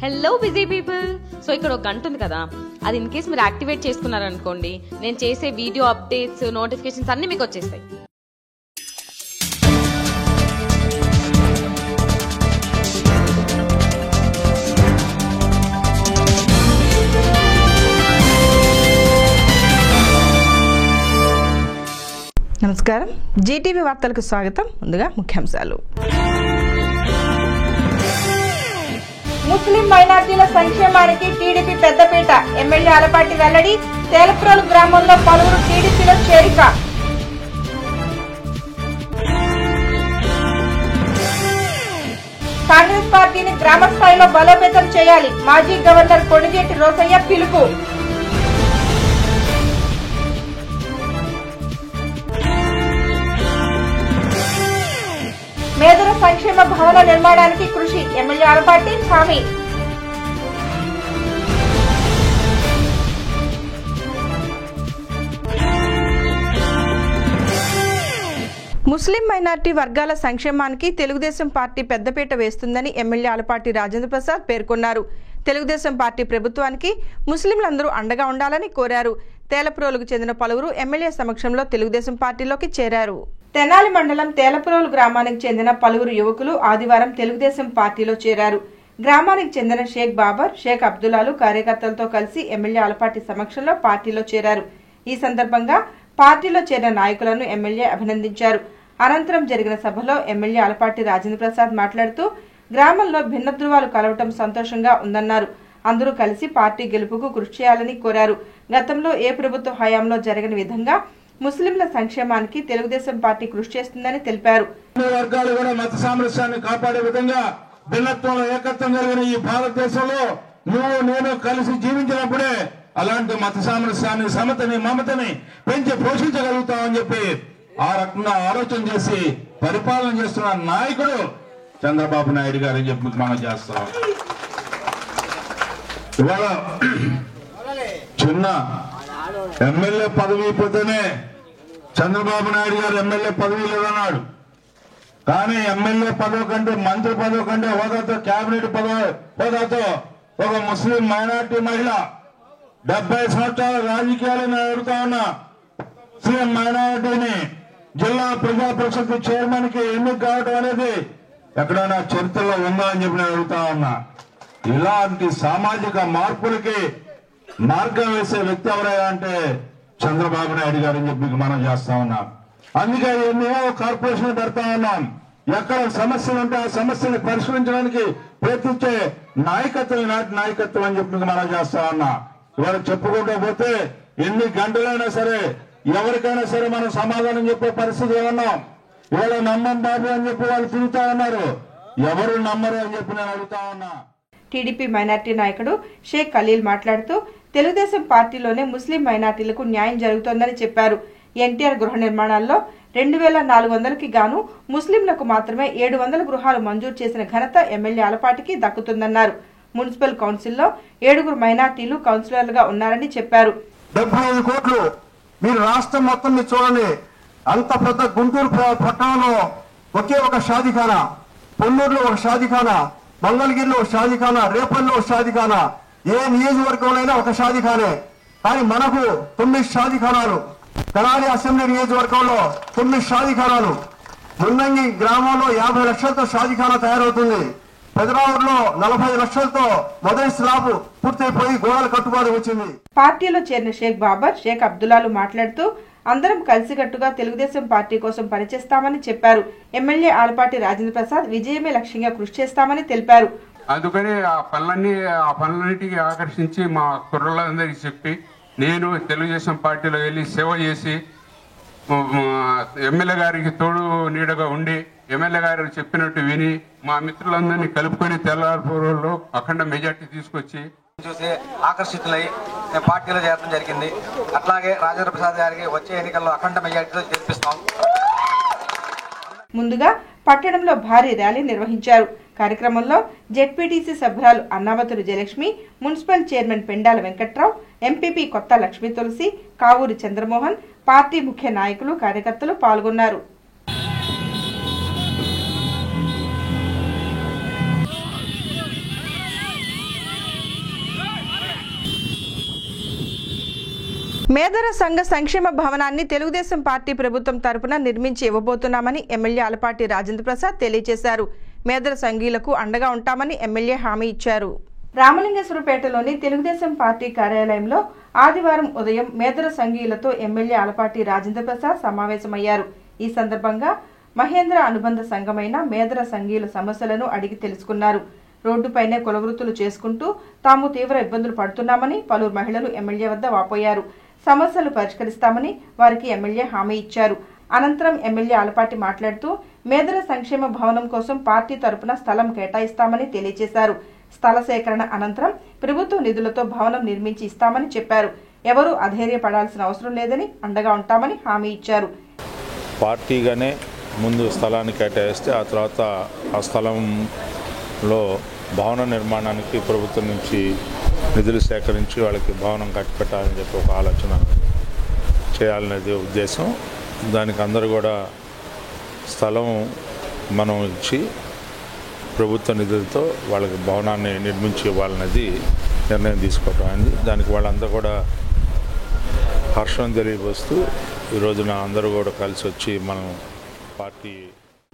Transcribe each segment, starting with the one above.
Hello busy people. So ఇక్కడ ఒక గంట ఉంది కదా, అది ఇన్ కేస్ మీరు యాక్టివేట్ చేసుకున్నారనుకోండి, నేను చేసే వీడియో అప్డేట్స్ నోటిఫికేషన్స్ అన్నీ మీకు వచ్చేస్తాయి. నమస్కారం, జీటీవీ వార్తలకు స్వాగతం. ముందుగా ముఖ్యాంశాలు. ముస్లిం మైనార్టీల సంక్షేమానికి టీడీపీ పెద్దపీట. ఎమ్మెల్యే ఆలపాటి వెల్లడి. తేలప్రోలు గ్రామంలో పలువురు టీడీపీలో చేరిక. కాంగ్రెస్ పార్టీని గ్రామ స్థాయిలో బలోపేతం చేయాలి. మాజీ గవర్నర్ కొణిజేటి రోసయ్య పిలుపు. మేధల సంక్షేమ భవన నిర్మాణానికి కృషి. ఎమ్మెల్యే ఆలపాటి హామీ. ముస్లిం మైనార్టీ వర్గాల సంక్షేమానికి తెలుగుదేశం పార్టీ పెద్దపీట వేస్తుందని ఎమ్మెల్యే ఆలపాటి రాజేంద్ర ప్రసాద్ పేర్కొన్నారు. తెలుగుదేశం పార్టీ ప్రభుత్వానికి ముస్లింలందరూ అండగా ఉండాలని కోరారు. తేలప్రోలుకు చెందిన పలువురు ఎమ్మెల్యే సమక్షంలో తెలుగుదేశం పార్టీలోకి చేరారు. తెనాలి మండలం తేలప్రోలు గ్రామానికి చెందిన పలువురు యువకులు ఆదివారం తెలుగుదేశం పార్టీలో చేరారు. గ్రామానికి చెందిన షేక్ బాబర్, షేక్ అబ్దుల్లాలు కార్యకర్తలతో కలిసి ఎమ్మెల్యే ఆలపాటి సమక్షంలో పార్టీలో చేరారు. ఈ సందర్భంగా పార్టీలో చేరిన నాయకులను ఎమ్మెల్యే అభినందించారు. అనంతరం జరిగిన సభలో ఎమ్మెల్యే ఆలపాటి రాజేంద్ర ప్రసాద్ మాట్లాడుతూ గ్రామంలో భిన్న ధృవాలు కలవటం సంతోషంగా ఉందన్నారు. అందరూ కలిసి పార్టీ గెలుపుకు కృషి చేయాలని కోరారు. గతంలో ఏ ప్రభుత్వ హయాంలో జరగని విధంగా ముస్లింల సంక్షేమానికి తెలుగుదేశం పార్టీ కృషి చేస్తుందని తెలిపారు. వర్గాలు కూడా మత సామరస్యాన్ని కాపాడే విధంగా భిన్నత్వంలో ఏకత్వం కలిగిన ఈ భారతదేశంలో నువ్వు నేను కలిసి జీవించినప్పుడే అలాంటి మత సామరస్యాన్ని, సమతని, మమతని పెంచి పోషించగలుగుతామని చెప్పి ఆ రకంగా ఆలోచన చేసి పరిపాలన చేస్తున్న నాయకుడు చంద్రబాబు నాయుడు గారు అని చెప్పి మనం చేస్తాం. ఇవాళ చిన్న ఎమ్మెల్యే పదవి పోతేనే చంద్రబాబు నాయుడు గారు ఎమ్మెల్యే పదవి లేదన్నాడు. కానీ ఎమ్మెల్యే పదవి కంటే, మంత్రి పదవి కంటే హోదాతో, కేబినెట్ హోదాతో ఒక ముస్లిం మైనార్టీ మహిళ 70 సంవత్సరాల రాజకీయాలను అడుగుతా ఉన్నా ముస్లిం మైనార్టీని జిల్లా ప్రజా పరిషత్ చైర్మన్ కి ఎన్నిక కావడం అనేది ఎక్కడైనా చరిత్రలో ఉందా అని చెప్పి నేను అడుగుతా ఉన్నా. ఇలాంటి సామాజిక మార్పులకి మార్గం వేసే వ్యక్తి ఎవరైనా అంటే చంద్రబాబు నాయుడు గారు అని చెప్పి మనం చేస్తా ఉన్నాం. అందుకే ఎన్నో కార్పొరేషన్ పెడతా ఉన్నాం. ఎక్కడ సమస్యలు ఉంటే ఆ సమస్యని పరిష్కరించడానికి ప్రయత్నించే నాయకత్వం నాటి నాయకత్వం అని చెప్పి మనం చేస్తా ఉన్నా. ఇవాళ చెప్పుకుంటూ పోతే ఎన్ని గంటలైనా సరే ఎవరికైనా సరే మనం సమాధానం చెప్పే పరిస్థితి ఉన్నాం. ఇవాళ నమ్మం బాబు అని చెప్పి వాళ్ళు తిరుగుతా ఉన్నారు. ఎవరు నమ్మరు అని చెప్పి నేను అడుగుతా ఉన్నా. టీడీపీ మైనార్టీ నాయకుడు షేక్ ఖలీల్ మాట్లాడుతూ తెలుగుదేశం పార్టీలోనే ముస్లిం మైనార్టీలకు న్యాయం జరుగుతోందని చెప్పారు. ఎన్టీఆర్ గృహ నిర్మాణాల్లో 2400కి గాను ముస్లింలకు మాత్రమే 700 గృహాలు మంజూరు చేసిన ఘనత ఎమ్మెల్యే ఆలపాటికి దక్కుతుందన్నారు. మున్సిపల్ కౌన్సిల్లో 7 మైనార్టీలు కౌన్సిలర్లుగా ఉన్నారని చెప్పారు. 75 కోట్లు మీరు రాష్ట్రం మొత్తం మీరు చూడండి. అంత పెద్ద గుంటూరు పట్టణంలో ఒకే ఒక షాదీఖానా, పొన్నూరులో ఒక షాదీఖానా, మంగళగిరిలో ఒక షాదీఖానా, రేపల్లో ఒక షాదీఖానా, ఏ నియోజకవర్గంలో ఒక షాదీఖానే. కానీ మనకు 9 షాదీఖానాలు. తెనాలి అసెంబ్లీ నియోజకవర్గంలో 9 షాదీఖానాలు. మున్నంగి గ్రామంలో 50 లక్షలతో షాదీఖానా తయారవుతుంది. పెదరావులో 40 లక్షలతో మొదటి స్లాబ్ పూర్తయిపోయి గోడల కట్టుబాటు వచ్చింది. పార్టీలో చేరిన షేక్ బాబర్, షేక్ అబ్దుల్లాలు మాట్లాడుతూ అందరం కలిసికట్టుగా తెలుగుదేశం పార్టీ కోసం పనిచేస్తామని చెప్పారు. ఎమ్మెల్యే ఆలపాటి రాజేంద్ర ప్రసాద్ విజయమే లక్ష్యంగా కృషి చేస్తామని తెలిపారు. అందుకని ఆ పనులన్నిటికీ ఆకర్షించి మా కుర్రలందరికీ చెప్పి నేను తెలుగుదేశం పార్టీలో వెళ్ళి సేవ చేసి ఎమ్మెల్యే గారికి తోడు నీడగా ఉండి ఎమ్మెల్యే గారు చెప్పినట్టు విని మా మిత్రులందరినీ కలుపుకొని తెల్లారిపూర్లో అఖండ మెజార్టీ తీసుకొచ్చి చూసి ఆకర్షితులై పార్టీలో చేరడం జరిగింది. అట్లాగే రాజేంద్ర ప్రసాద్ గారికి వచ్చే ఎన్నికల్లో అఖండ మెజార్టీతో గెలిపిస్తాం. ముందుగా పట్టణంలో భారీ ర్యాలీ నిర్వహించారు. కార్యక్రమంలో జెడ్పీటీసీ సభ్యురాలు Annavathulu Jayalakshmi, municipal chairman Pendala Venkatrao, MPP Kotha Lakshmi Tulasi, Kavuri Chandramohan, party ముఖ్య నాయకులు, కార్యకర్తలు పాల్గొన్నారు. మేదర సంఘ సంక్షేమ భవనాన్ని తెలుగుదేశం పార్టీ ప్రభుత్వం తరపున నిర్మించి ఇవ్వబోతున్నామని ఎమ్మెల్యే ఆలపాటి రాజేంద్ర ప్రసాద్ తెలియజేశారు. మేదర సంఘీయులకు అండగా ఉంటామని ఎమ్మెల్యే హామీ ఇచ్చారు. రామలింగేశ్వరపేటలోని తెలుగుదేశం పార్టీ కార్యాలయంలో ఆదివారం ఉదయం మేదర సంఘీయులతో ఎమ్మెల్యే ఆలపాటి రాజేంద్ర ప్రసాద్ సమావేశమయ్యారు. ఈ సందర్భంగా మహేంద్ర అనుబంధ సంఘమైన మేదర సంఘీయుల సమస్యలను అడిగి తెలుసుకున్నారు. రోడ్డుపైనే కులవృత్తులు చేసుకుంటూ తాము తీవ్ర ఇబ్బందులు పడుతున్నామని పలువురు మహిళలు ఎమ్మెల్యే వద్ద వాపోయారు. సమస్యలు పరిష్కరిస్తామని వారికి ఎమ్మెల్యే హామీ ఇచ్చారు. అనంతరం ఎమ్మెల్యే ఆలపాటి మాట్లాడుతూ మేదర సంక్షేమ భవనం కోసం పార్టీ తరపున స్థలం కేటాయిస్తామని తెలియజేశారు. స్థల సేకరణ అనంతరం ప్రభుత్వ నిధులతో భవనం నిర్మించి ఇస్తామని చెప్పారు. ఎవరూ అధైర్యపడాల్సిన అవసరం లేదని అండగా ఉంటామని హామీ ఇచ్చారు. పార్టీగానే ముందు స్థలాన్ని కేటాయిస్తే ఆ తర్వాత ఆ స్థలంలో భవన నిర్మాణానికి ప్రభుత్వం నుంచి నిధులు సేకరించి వాళ్ళకి భవనం కట్టిపెట్టాలని చెప్పి ఒక ఆలోచన చేయాలనేది ఉద్దేశం. దానికి అందరూ కూడా స్థలం మనం ఇచ్చి ప్రభుత్వ నిధులతో వాళ్ళకి భవనాన్ని నిర్మించి ఇవ్వాలనేది నిర్ణయం తీసుకోవటం అయింది. దానికి వాళ్ళందరూ కూడా హర్షం తెలియపరుస్తూ ఈ రోజున అందరూ కూడా కలిసి వచ్చి మనం పార్టీ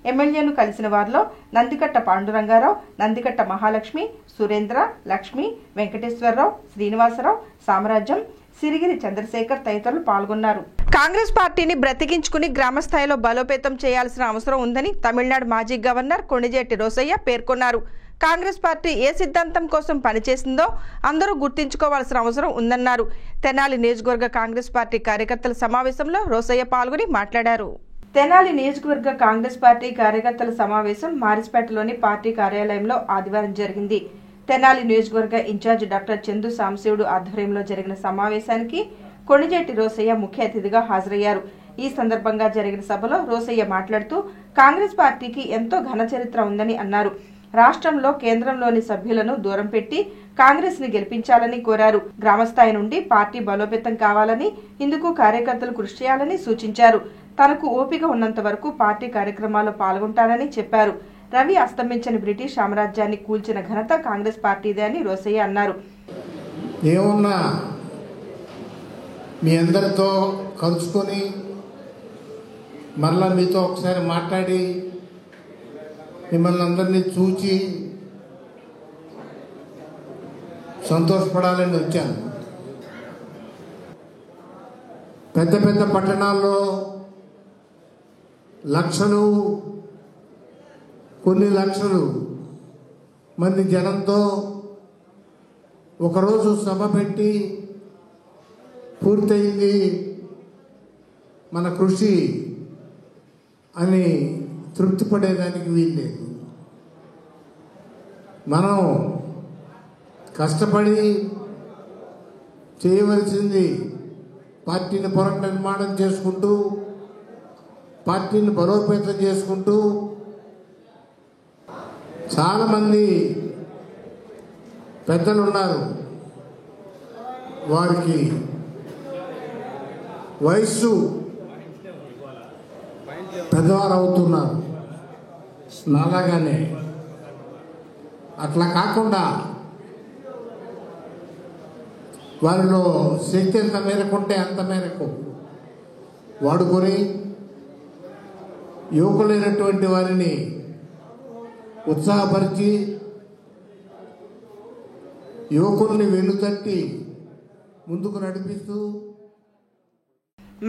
ఎమ్మెల్యేను కలిసిన వారిలో నందికట్ట పాండురంగారావు, నందికట్ట మహాలక్ష్మి, సురేంద్ర, లక్ష్మి, వెంకటేశ్వరరావు, శ్రీనివాసరావు, సామ్రాజ్యం, సిరిగిరి చంద్రశేఖర్ తదితరులు పాల్గొన్నారు. కాంగ్రెస్ పార్టీని బ్రతికించుకుని గ్రామస్థాయిలో బలోపేతం చేయాల్సిన అవసరం ఉందని తమిళనాడు మాజీ గవర్నర్ కొణిజేటి రోసయ్య పేర్కొన్నారు. కాంగ్రెస్ పార్టీ ఏ సిద్ధాంతం కోసం పనిచేసిందో అందరూ గుర్తించుకోవాల్సిన అవసరం ఉందన్నారు. తెనాలి నియోజకవర్గ కాంగ్రెస్ పార్టీ కార్యకర్తల సమావేశంలో రోసయ్య పాల్గొని మాట్లాడారు. తెనాలి నియోజకవర్గ కాంగ్రెస్ పార్టీ కార్యకర్తల సమావేశం మారిస్పేటలోని పార్టీ కార్యాలయంలో ఆదివారం జరిగింది. తెనాలి నియోజకవర్గ ఇన్ఛార్జ్ డాక్టర్ చందు సాంశివుడు ఆధ్వర్యంలో జరిగిన సమావేశానికి కొణిజేటి రోసయ్య ముఖ్య అతిథిగా హాజరయ్యారు. ఈ సందర్భంగా జరిగిన సభలో రోసయ్య మాట్లాడుతూ కాంగ్రెస్ పార్టీకి ఎంతో ఘన చరిత్ర ఉందని అన్నారు. రాష్ట్రంలో కేంద్రంలోని సభ్యులను దూరం పెట్టి కాంగ్రెస్ ని గెలిపించాలని కోరారు. గ్రామస్థాయి నుండి పార్టీ బలోపేతం కావాలని, ఇందుకు కార్యకర్తలు కృషి చేయాలని సూచించారు. తనకు ఓపిక ఉన్నంత వరకు పార్టీ కార్యక్రమాల్లో పాల్గొంటానని చెప్పారు. రవి అస్తమించని బ్రిటిష్ సామ్రాజ్యాన్ని కూల్చిన ఘనత కాంగ్రెస్ పార్టీదే అని రోసయ్య అన్నారు. ఏమున్నా మీ అందరితో కలుసుకొని మరలా మీతో ఒకసారి మాట్లాడి మిమ్మల్ని అందరినీ చూచి సంతోషపడాలని వచ్చాను. పెద్ద పెద్ద పట్టణాల్లో లక్షలు, కొన్ని లక్షలు మంది జనంతో ఒకరోజు సభ పెట్టి పూర్తయింది మన కృషి అని తృప్తి పడేదానికి వీల్లేదు. మనం కష్టపడి చేయవలసింది పార్టీని పునర్నిర్మాణం చేసుకుంటూ, పార్టీని బలోపేతం చేసుకుంటూ, చాలామంది పెద్దలు ఉన్నారు, వారికి వయస్సు పెద్దవారు అవుతున్నారు. నాలాగానే అట్లా కాకుండా వారిలో శక్తి ఎంత మేరకు ఉంటే అంత మేరకు వాడుకొని యువకులైనటువంటి వారిని ఉత్సాహపరిచి యువకుల్ని వెన్నుతట్టి ముందుకు నడిపిస్తూ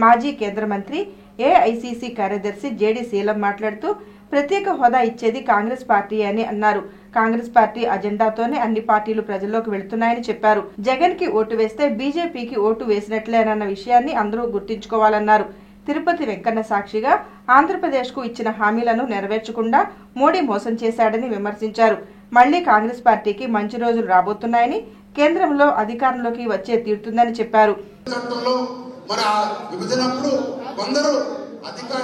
మాజీ కేంద్ర మంత్రి ఏఐసిసి కార్యదర్శి జేడి శీలం మాట్లాడుతూ ప్రత్యేక హోదా ఇచ్చేది కాంగ్రెస్ పార్టీ అని అన్నారు. కాంగ్రెస్ పార్టీ అజెండాతోనే అన్ని పార్టీలు ప్రజల్లోకి వెళ్తున్నాయని చెప్పారు. జగన్ కి ఓటు వేస్తే బీజేపీకి ఓటు వేసినట్లేనన్న విషయాన్ని అందరూ గుర్తుంచుకోవాలన్నారు. తిరుపతి వెంకన్న సాక్షిగా ఆంధ్రప్రదేశ్ కు ఇచ్చిన హామీలను నెరవేర్చకుండా మోడీ మోసం చేశాడని విమర్శించారు. మళ్లీ కాంగ్రెస్ పార్టీకి మంచి రోజులు రాబోతున్నాయని, కేంద్రంలో అధికారంలోకి వచ్చే తీరుతుందని చెప్పారు. మరి ఆ విభజనప్పుడు కొందరు అధికార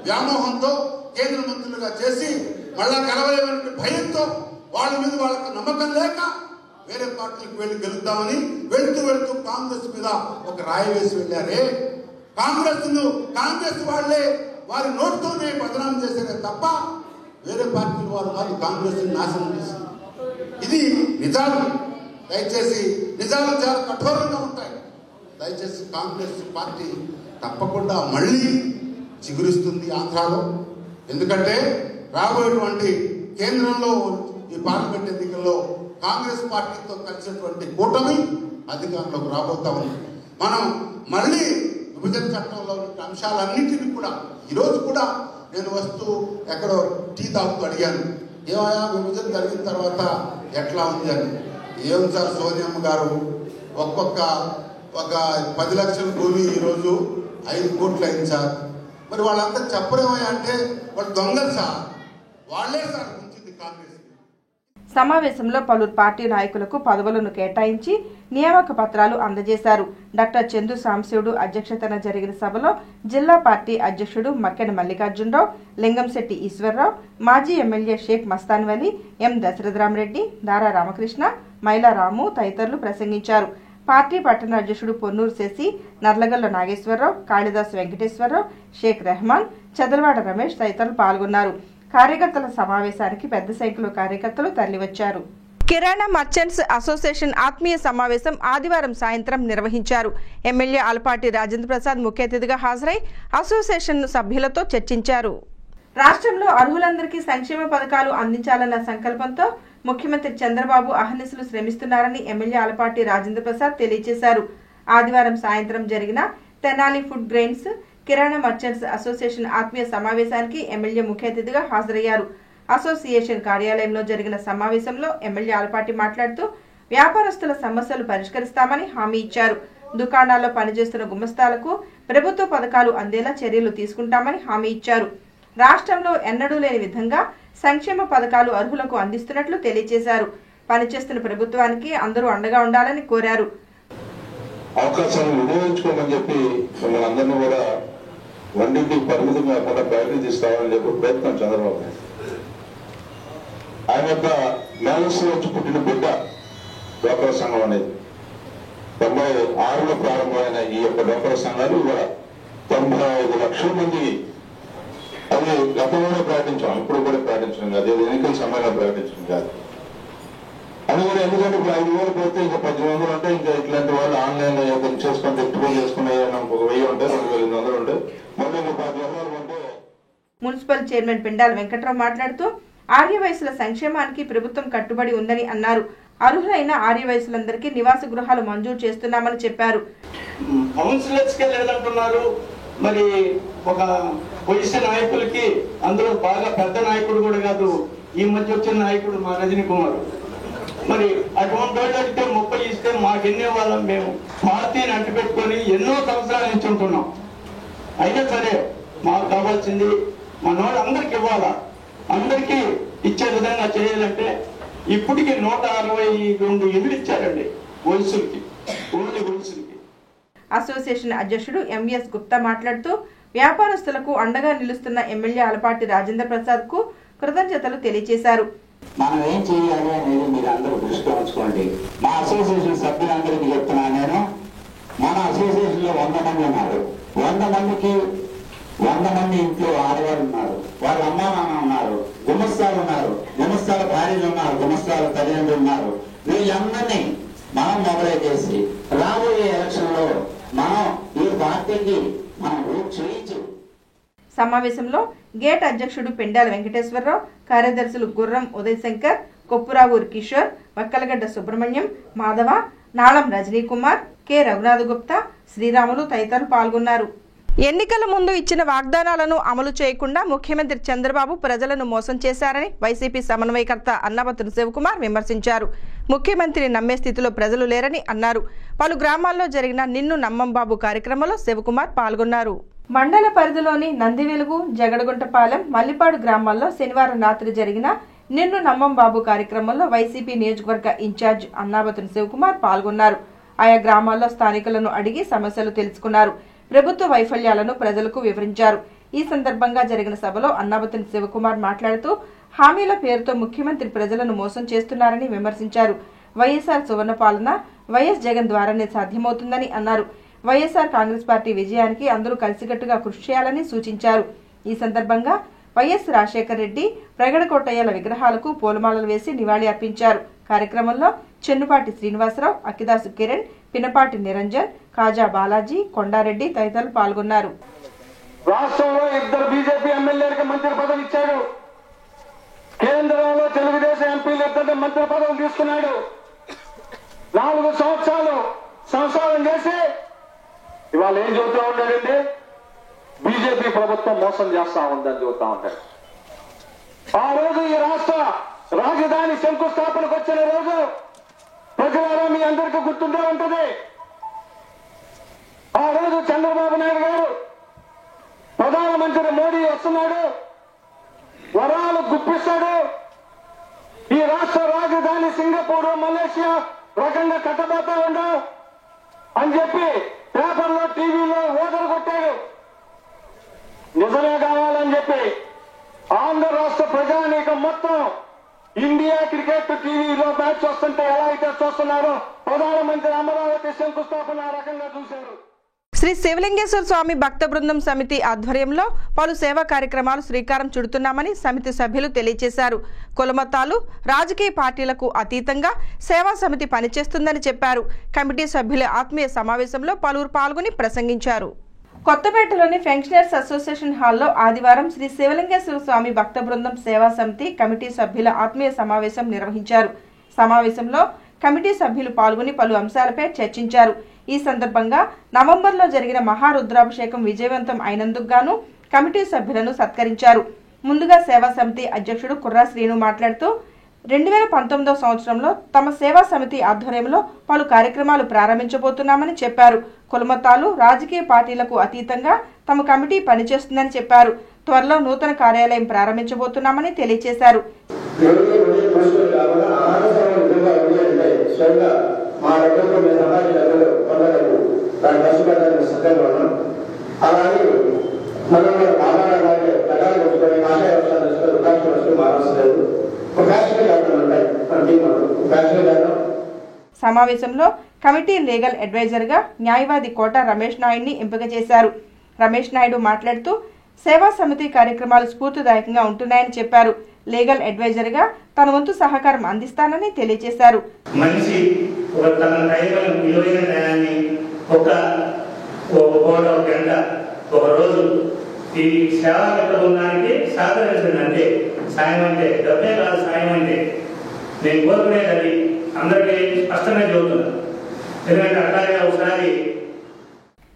వ్యామోహంతో కేంద్ర మంత్రులుగా చేసి మళ్ళా కలవలేని భయంతో వాళ్ళ మీద వాళ్ళకి నమ్మకం లేక వేరే పార్టీలకు వెళ్ళి గెలుద్దామని వెళ్తూ కాంగ్రెస్ మీద ఒక రాయి వేసి వెళ్ళారే. కాంగ్రెస్ వాళ్లే వారి నోటుతోనే బదనాం చేశారే తప్ప వేరే పార్టీల వారు కాదు కాంగ్రెస్ నాశనం చేసింది. ఇది నిజాలు. దయచేసి నిజాలు చాలా కఠోరంగా ఉంటాయి. దయచేసి కాంగ్రెస్ పార్టీ తప్పకుండా మళ్ళీ చిగురిస్తుంది ఆంధ్రాలో. ఎందుకంటే రాబోయేటువంటి కేంద్రంలో ఈ పార్లమెంట్ ఎన్నికల్లో కాంగ్రెస్ పార్టీతో కలిసినటువంటి కూటమి అధికారంలోకి రాబోతా ఉంది. మనం మళ్ళీ విభజన చట్టంలో అంశాలన్నింటినీ కూడా ఈరోజు కూడా నేను వస్తూ ఎక్కడో టీ తాగుతూ అడిగాను, ఏమయ్యా విభజన జరిగిన తర్వాత ఎట్లా ఉంది అని. ఏం సార్ సోనియమ్మ గారు ఒక 10 లక్షల భూమి ఈరోజు 5 కోట్లు అయింది సార్. మరి వాళ్ళంతా చెప్పరేమయ్యా అంటే వాళ్ళు దొంగలు సార్, వాళ్ళే సార్ ఉంచింది కాంగ్రెస్. సమావేశంలో పలువురు పార్టీ నాయకులకు పదవులను కేటాయించి నియామక పత్రాలు అందజేశారు. డాక్టర్ చందు సాంశివుడు అధ్యక్షతన జరిగిన సభలో జిల్లా పార్టీ అధ్యక్షుడు మక్కెన మల్లికార్జునరావు, లింగంశెట్టి ఈశ్వరరావు, మాజీ ఎమ్మెల్యే షేక్ మస్తాన్ వలి, ఎం దశరథరామరెడ్డి, దారా రామకృష్ణ, మైలా రాము తదితరులు ప్రసంగించారు. పార్టీ పట్టణ అధ్యక్షుడు పొన్నూరు శశి, నర్లగల్ల నాగేశ్వరరావు, కాళిదాస్ వెంకటేశ్వరరావు, షేక్ రెహమాన్, చదలవాడ రమేష్ తదితరులు పాల్గొన్నారు. కార్యకర్తల సమావేశానికి పెద్ద సంఖ్యలో కార్యకర్తలు తరలివచ్చారు. కిరాణా మర్చెంట్స్ అసోసియేషన్ ఆత్మీయ సమావేశం ఆదివారం సాయంత్రం నిర్వహించారు. ఎమ్మెల్యే ఆలపాటి రాజేంద్ర ప్రసాద్ ముఖ్య అతిథిగా హాజరై అసోసియేషన్ సభ్యులతో చర్చించారు. రాష్ట్రంలో అర్హులందరికీ సంక్షేమ పథకాలు అందించాలన్న సంకల్పంతో ముఖ్యమంత్రి చంద్రబాబు అహర్నిశలు శ్రమిస్తున్నారని ఎమ్మెల్యే ఆలపాటి రాజేంద్ర ప్రసాద్ తెలియజేశారు. ఆదివారం సాయంత్రం జరిగిన తెనాలి ఫుడ్ గ్రెయిన్స్ కిరాణా మర్చెంట్స్ అసోసియేషన్ ఆత్మీయ సమావేశానికి ఎమ్మెల్యే ముఖ్య అతిథిగా హాజరయ్యారు. అసోసియేషన్ కార్యాలయంలో జరిగిన సమావేశంలో ఎమ్మెల్యే ఆలపాటి మాట్లాడుతూ వ్యాపారస్తుల సమస్యలు పరిష్కరిస్తామని హామీ ఇచ్చారు. దుకాణాల్లో పనిచేస్తున్న గుమస్తాలకు ప్రభుత్వ పథకాలు అందేలా చర్యలు తీసుకుంటామని హామీ ఇచ్చారు. రాష్ట్రంలో ఎన్నడూ లేని విధంగా సంక్షేమ పథకాలు అర్హులకు అందిస్తున్నట్లు తెలియజేశారు. పనిచేస్తున్న ప్రభుత్వానికి అందరూ అండగా ఉండాలని కోరారు. అవకాశాలను వినియోగించుకోమని చెప్పి మిమ్మల్ని అందరినీ కూడా వండికి పరిమితం కాకుండా బయటకు తీసుకురావాలని చెప్పి ప్రయత్నం చంద్రబాబు నాయుడు. ఆయన యొక్క మేధస్సులో వచ్చి పుట్టిన బిడ్డ డ్వాక్రా సంఘం అనేది 96లో ప్రారంభమైన ఈ యొక్క డ్వాక్రా సంఘాలు కూడా 95 లక్షల మంది, అది గతంలో ప్రకటించాం, ఇప్పుడు కూడా ప్రకటించడం కాదు, ఎన్నికల సమయంలో ప్రకటించడం కాదు. అది కూడా ఎందుకంటే ఇప్పుడు 5,000 పోతే ఇంకా 1800 అంటే ఇంకా ఇట్లాంటి వాళ్ళు ఆన్లైన్ లో చేసుకొని పెట్టుబడి చేసుకునే ఒక 1000 ఉంటాయి, 2,800 ఉంటాయి, మళ్ళీ ఇంకా 10,000 ఉంటే. మున్సిపల్ చైర్మన్ పిండాల వెంకట్రావు మాట్లాడుతూ ఆర్యవయసుల సంక్షేమానికి ప్రభుత్వం కట్టుబడి ఉందని అన్నారు. అర్హులైన ఆర్యవయసులందరికీ నివాస గృహాలు మంజూరు చేస్తున్నామని చెప్పారు. కౌన్సిలర్స్ కే లేదంటున్నారు. మరి ఒక పొజిషన్ నాయకులకి అందులో బాగా పెద్ద నాయకుడు కూడా కాదు, ఈ మధ్య వచ్చిన నాయకుడు మా రజనీ కుమార్, మరి అటువంటి వాళ్ళకి 30 ఇస్తే మాకెన్నే వాళ్ళం. మేము పార్టీని అంటిపెట్టుకొని ఎన్నో సంవత్సరాల నుంచి ఉంటున్నాం. అయినా సరే మాకు కావాల్సింది మన వాళ్ళు అందరికి ఇవ్వాలా, అందరికీ ఇచ్చే విధంగా చేయాలంటే ఇప్పటికి 162 ఇళ్ళు ఇచ్చారండి వయసులకి, ఓన్లీ వయసులకి. అసోసియేషన్ అధ్యక్షుడు ఎంఎస్ గుప్తా మాట్లాడుతూ వ్యాపారస్తులకు అండగా నిలుస్తున్న ఎమ్మెల్యే ఆలపాటి రాజేంద్ర ప్రసాద్ కు కృతజ్ఞతలు తెలియజేశారు. మనం ఏం చేయాలి అనేది మీరు అందరూ దృష్టిలో ఉంచుకోండి. మా అసోసియేషన్ సభ్యులందరికీ చెప్తున్నా నేను, మన అసోసియేషన్ లో 100 మంది ఉన్నారు. 100 మందికి 100 మంది ఇంట్లో ఆడవారు ఉన్నారు, వాళ్ళ అమ్మా నాన్న ఉన్నారు, గుమస్తాలు ఉన్నారు, గుమస్తాల భార్యలు ఉన్నారు, గుమస్తాల తల్లిదండ్రులు ఉన్నారు. వీళ్ళందరినీ మనం మొబైలైజ్ చేసి రాబోయే ఎలక్షన్ లో మనం ఈ పార్టీకి మనం ఓట్ చేయించు. సమావేశంలో గేట్ అధ్యక్షుడు పెండాల వెంకటేశ్వరరావు, కార్యదర్శులు గుర్రం ఉదయ్ శంకర్, కొప్పురావూరు కిషోర్, వక్కలగడ్డ సుబ్రహ్మణ్యం, మాధవ, నాళం రజనీ కుమార్, కె రఘునాథ్ గుప్తా, శ్రీరాములు తదితరులు పాల్గొన్నారు. ఎన్నికల ముందు ఇచ్చిన వాగ్దానాలను అమలు చేయకుండా ముఖ్యమంత్రి చంద్రబాబు ప్రజలను మోసం చేశారని వైసీపీ సమన్వయకర్త అన్నాబత్తుని శివకుమార్ విమర్శించారు. ముఖ్యమంత్రిని నమ్మే స్థితిలో ప్రజలు లేరని అన్నారు. పలు గ్రామాల్లో జరిగిన నిన్ను నమ్మం బాబు కార్యక్రమంలో శివకుమార్ పాల్గొన్నారు. మండల పరిధిలోని నందివెలుగు, జగడగుంటపాలెం, మల్లిపాడు గ్రామాల్లో శనివారం రాత్రి జరిగిన నిన్ను నమ్మం బాబు కార్యక్రమంలో వైసీపీ నియోజకవర్గ ఇన్ఛార్జ్ అన్నాబత్తుని శివకుమార్ పాల్గొన్నారు. ఆయా గ్రామాల్లో స్థానికులను అడిగి సమస్యలు తెలుసుకున్నారు. ప్రభుత్వ వైఫల్యాలను ప్రజలకు వివరించారు. ఈ సందర్భంగా జరిగిన సభలో అన్నాబత్తుని శివకుమార్ మాట్లాడుతూ హామీల పేరుతో ముఖ్యమంత్రి ప్రజలను మోసం చేస్తున్నారని విమర్శించారు. వైఎస్ఆర్ సువర్ణ పాలన వైఎస్ జగన్ ద్వారానే సాధ్యమవుతుందని అన్నారు. వైఎస్ఆర్ కాంగ్రెస్ పార్టీ విజయానికి అందరూ కలిసికట్టుగా కృషి చేయాలని సూచించారు. ఈ సందర్భంగా వైఎస్ రాజశేఖర్ రెడ్డి, ప్రగడకోటయ్యల విగ్రహాలకు పూలమాలలు వేసి నివాళి అర్పించారు. కార్యక్రమంలో చెన్నుపాటి శ్రీనివాసరావు, అక్కిదాసు కిరణ్, పినపాటి నిరంజన్, కాజా బాలాజీ, కొండారెడ్డి తదితరులు పాల్గొన్నారు. రాష్ట్రంలో 2 బీజేపీ ఎమ్మెల్యేలకు మంత్రి పదవి ఇచ్చాడు. కేంద్రంలో తెలుగుదేశం ఎంపీలు 2 మంత్రి పదవులు తీసుకున్నాడు. 4 సంవత్సరాలు సంసారం చేసి ఇవాళ ఏం చెబుతా ఉన్నాడండి? బీజేపీ ప్రభుత్వం మోసం చేస్తా ఉందని చెబుతా ఉంటాడు. ఆ రోజు ఈ రాష్ట్ర రాజధాని శంకుస్థాపనకు వచ్చిన రోజు ప్రజలారా మీ అందరికీ గుర్తుండే ఉంటుంది. ఆ రోజు చంద్రబాబు నాయుడు గారు ప్రధానమంత్రి మోడీ వస్తున్నాడు, వరాలు గుప్పిస్తాడు, ఈ రాష్ట్ర రాజధాని సింగపూర్, మలేషియా రకంగా కట్టబోతా ఉందా అని చెప్పి పేపర్లో, టీవీలో ఓదరు కొట్టాడు. నిజమే కావాలని చెప్పి ఆంధ్ర రాష్ట్ర ప్రజానీకం మొత్తం ఇండియా క్రికెట్ టీవీలో మ్యాచ్ వస్తుంటే ఎలా అయితే చూస్తున్నారో ప్రధానమంత్రి అమరావతి శంకుస్థాపన ఆ రకంగా చూశారు. శ్రీ శివలింగేశ్వర స్వామి భక్త బృందం సమితి ఆధ్వర్యంలో పలు సేవా కార్యక్రమాలు శ్రీకారం చుడుతున్నామని సమితి సభ్యులు తెలియజేశారు. కులమతాలు, రాజకీయ పార్టీలకు అతీతంగా సేవా సమితి పనిచేస్తుందని చెప్పారు. కమిటీ సభ్యుల ఆత్మీయ సమావేశంలో పలువురు పాల్గొని ప్రసంగించారు. కొత్తపేటలోని పెన్షనర్స్ అసోసియేషన్ హాల్లో ఆదివారం శ్రీ శివలింగేశ్వర స్వామి భక్త బృందం సేవా సమితి కమిటీ సభ్యుల ఆత్మీయ సమావేశం నిర్వహించారు. సమావేశంలో కమిటీ సభ్యులు పాల్గొని పలు అంశాలపై చర్చించారు. ఈ సందర్భంగా నవంబర్లో జరిగిన మహారుద్రాభిషేకం విజయవంతం అయినందుకు గాను కమిటీ సభ్యులను సత్కరించారు. ముందుగా సేవా సమితి అధ్యక్షుడు కుర్రా శ్రీను మాట్లాడుతూ 2019 సంవత్సరంలో తమ సేవా సమితి ఆధ్వర్యంలో పలు కార్యక్రమాలు ప్రారంభించబోతున్నామని చెప్పారు. కులమతాలు, రాజకీయ పార్టీలకు అతీతంగా తమ కమిటీ పనిచేస్తుందని చెప్పారు. త్వరలో నూతన కార్యాలయం ప్రారంభించబోతున్నామని తెలియజేశారు. సమావేశంలో కమిటీ లీగల్ అడ్వైజర్ గా న్యాయవాది కోట రమేష్ నాయుడిని ఎంపిక చేశారు. రమేష్ నాయుడు మాట్లాడుతూ సేవా సమితి కార్యక్రమాలు స్ఫూర్తిదాయకంగా ఉంటున్నాయని చెప్పారు. లీగల్ అడ్వైజర్ గా తన వంతు సహకారం అందిస్తానని తెలియజేశారు. మనిషి తన విలువైన న్యాయాన్ని ఒక గంట ఒక రోజు ఈ సేవా బృందానికి సహకరించండి. సాయం అంటే డబ్బే కాదు, సాయం అంటే నేను కోరుకునేది అది అందరికీ స్పష్టంగా చెబుతున్నాను. ఎందుకంటే అట్లాగే ఒకసారి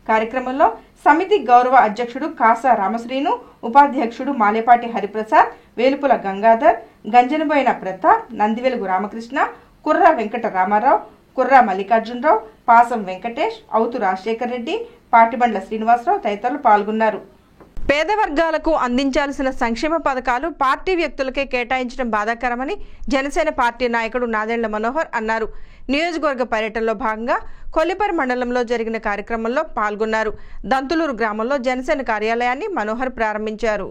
కార్యక్రమంలో సమితి గౌరవ అధ్యక్షుడు కాసా రామశ్రీను, ఉపాధ్యక్షుడు మాలేపాటి హరిప్రసాద్, వేలుపుల గంగాధర్, గంజనబోయిన ప్రతాప్, నందివెలుగు రామకృష్ణ, కుర్రా వెంకట రామారావు, కుర్రా మల్లికార్జునరావు, పాసం వెంకటేష్, అవుతు రాజశేఖర్ రెడ్డి, పాటిబండ్ల శ్రీనివాసరావు తదితరులు పాల్గొన్నారు. పేద వర్గాలకు అందించాల్సిన సంక్షేమ పథకాలు పార్టీ వ్యక్తులకే కేటాయించడం బాధాకరమని జనసేన పార్టీ నాయకుడు నాదెండ్ల మనోహర్ అన్నారు. నియోజకవర్గ పర్యటనలో భాగంగా కొల్లిపర్ మండలంలో జరిగిన కార్యక్రమంలో పాల్గొన్నారు. దంతులూరు గ్రామంలో జనసేన కార్యాలయాన్ని మనోహర్ ప్రారంభించారు.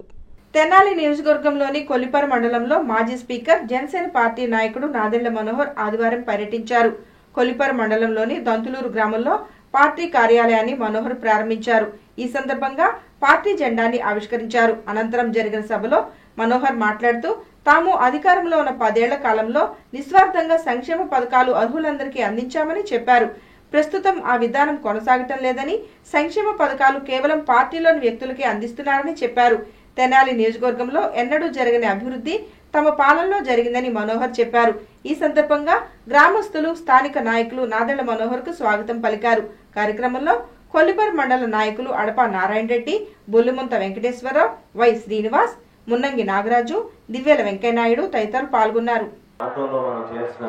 తెనాలి నియోజకవర్గంలోని కొల్లిపర్ మండలంలో మాజీ స్పీకర్ జనసేన పార్టీ నాయకుడు నాదెండ్ల మనోహర్ ఆదివారం పర్యటించారు. కొల్లిపర్ మండలంలోని దంతులూరు గ్రామంలో పార్టీ కార్యాలయాన్ని మనోహర్ ప్రారంభించారు. ఈ సందర్భంగా పార్టీ జెండాని ఆవిష్కరించారు. అనంతరం జరిగిన సభలో మనోహర్ మాట్లాడుతూ తాము అధికారంలో ఉన్న 10 ఏళ్ల కాలంలో నిస్వార్థంగా సంక్షేమ పథకాలు అర్హులందరికీ అందించామని చెప్పారు. ప్రస్తుతం ఆ విధానం కొనసాగటం లేదని, సంక్షేమ పథకాలు కేవలం పార్టీలోని వ్యక్తులకే అందిస్తున్నారని చెప్పారు. తెనాలి నియోజకవర్గంలో ఎన్నడూ జరగని అభివృద్ధి తమ పాలనలో జరిగిందని మనోహర్ చెప్పారు. ఈ సందర్భంగా గ్రామస్తులు, స్థానిక నాయకులు నాదెండ్ల మనోహర్ కు స్వాగతం పలికారు. కార్యక్రమంలో కొల్లిపర్ మండల నాయకులు అడపా నారాయణ రెడ్డి, బొల్లిముంత వెంకటేశ్వరరావు, వై శ్రీనివాస్, మున్నంగి నాగరాజు, దివ్యల వెంకయ్యనాయుడు తదితరులు పాల్గొన్నారు. మనం చేసిన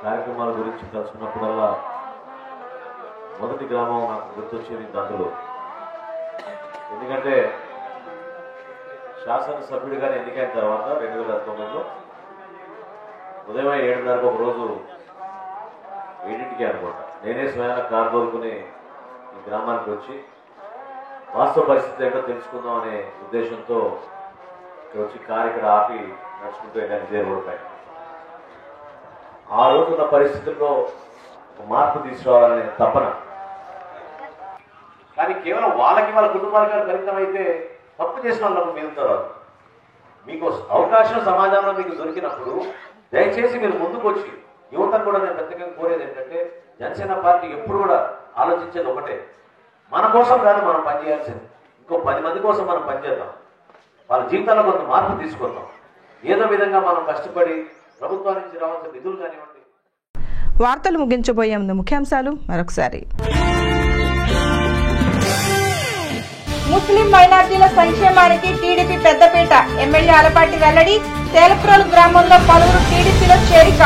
కార్యక్రమాల గురించి తెలుసుకున్నప్పుడల్లా మొదటి గ్రామం నాకు గుర్తొచ్చేది దంతులు. ఎందుకంటే శాసనసభ్యుడిగా ఎన్నికైన తర్వాత 2009లో ఉదయం 7:30 ఒక రోజు 7ంటికి అనుకుంటా నేనే స్వయాన కారు తోలుకుని ఈ గ్రామానికి వచ్చి వాస్తవ పరిస్థితి ఏంటో తెలుసుకుందాం అనే ఉద్దేశంతో ఇక్కడ వచ్చి కారు ఇక్కడ ఆపి నడుచుకుంటూ వెళ్ళాను ఇదే రోడ్ పైన. ఆ రోజు ఉన్న పరిస్థితుల్లో ఒక మార్పు తీసుకురావాలనే తపన, కానీ కేవలం వాళ్ళకి వాళ్ళ కుటుంబాలకి పరిమితం అయితే తప్పు చేసిన వాళ్ళకు మిగులుతారు. మీకు అవకాశం సమాజంలో మీకు దొరికినప్పుడు దయచేసి మీరు ముందుకు వచ్చి యువతను కూడా నేను ప్రత్యేకంగా కోరేది ఏంటంటే జనసేన పార్టీ ఎప్పుడు కూడా ఆలోచించేది ఒకటే, మన కోసం కాదు మనం పనిచేయాల్సింది, ఇంకో 10 మంది కోసం మనం పనిచేద్దాం, వాళ్ళ జీవితాల్లో కొంత మార్పు తీసుకొద్దాం. ఏదో విధంగా మనం కష్టపడి ప్రభుత్వం నుంచి రావాల్సిన నిధులు కానివ్వండి. వార్తలు ముగించబోయే ముందు ముఖ్యాంశాలు మరొకసారి. ముస్లిం మైనార్టీల సంక్షేమానికి టీడీపీ పెద్దపీట, ఎమ్మెల్యే ఆలపాటి వెల్లడి. తేలప్రోలు గ్రామంలో పలువురు టీడీపీలో చేరిక.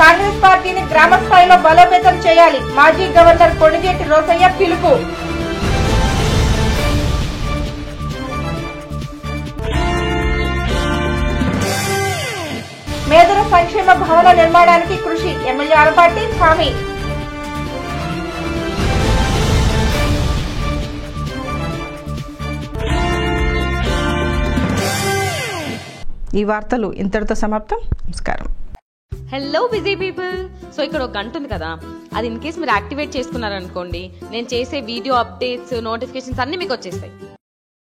కాంగ్రెస్ పార్టీని గ్రామ స్థాయిలో బలోపేతం చేయాలి, మాజీ గవర్నర్ కొణిజేటి రోసయ్య పిలుపు. మేదర సంక్షేమ భవన నిర్మాణానికి కృషి, ఎమ్మెల్యే ఆలపాటి హామీ. ఈ వార్తలు ఇంతటితో సమాప్తం. నమస్కారం. Hello busy people. సో ఇక్కడ ఒక గంట ఉంది కదా, అది ఇన్ కేస్ మీరు యాక్టివేట్ చేసుకున్నారనుకోండి, నేను చేసే వీడియో అప్డేట్స్, నోటిఫికేషన్స్ అన్ని మీకు వచ్చేస్తాయి.